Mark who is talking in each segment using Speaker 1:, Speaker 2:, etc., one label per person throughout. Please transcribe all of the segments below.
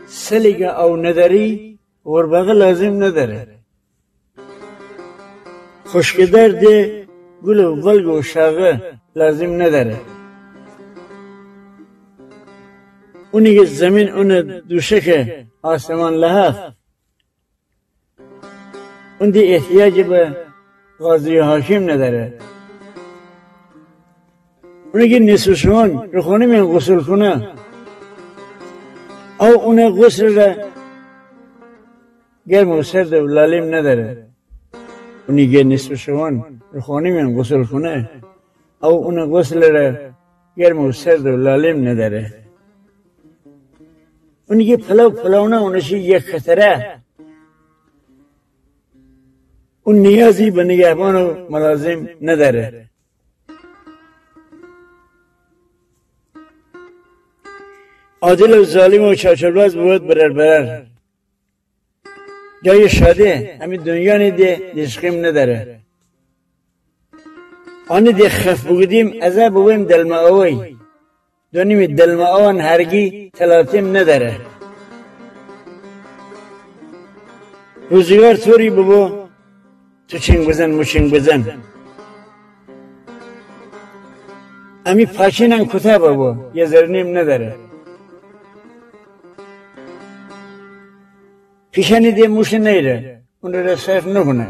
Speaker 1: سلیگه او نداری غرباغه لازم نداره. خشکدار ده گل و ولگ و شاغه لازم نداره. اونی که زمین اون دوشه که آسمان لحاف اون دی احتیاج به غازی حاکم نداره. اونی که نصف شون رخونه من غسل کنه او اون غسل را گرم و سرد و لالیم نداره. اونی که نصف شون رخونه من غسل کنه او اون غسل را گرم و سرد و لالیم نداره. اونی که پلاو نه اونشی یک خطره اون نیازی به نگهبان و ملازم نداره. عادل و ظالم و چاچرباز بود برر جای شاده همین دنیا نیده دشقیم نداره. آنی دی خف بگودیم ازا بویم دلما اوی دونیم دلما اوان هرگی تلاتیم نداره. روزگار طوری ببو تو چنگ بزن مچنگ بزن امی پاچینن کتا ببو یه زرنیم نداره. پیشانی دی موش نیره اون رو صرف نکنه.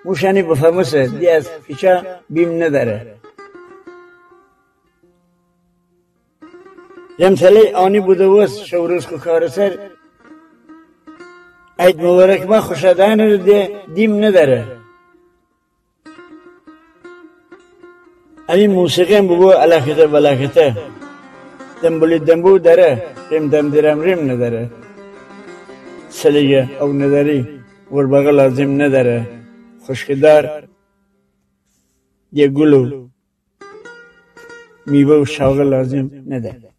Speaker 1: موشانی بفهمسه دی از پیچا بیم نداره. جمتلی آنی بوده وست شوروز که کار سر عید مبارک ما خوشادان رو دیم نداره. امی موسیقی هم ببو علاقه بلاکته دنبولی دنبو داره ریم دم درم ریم نداره. سلیگه او نداری غرباغه لازم نداره. خشکدار یه گلو میوه و شاغه لازم نداره.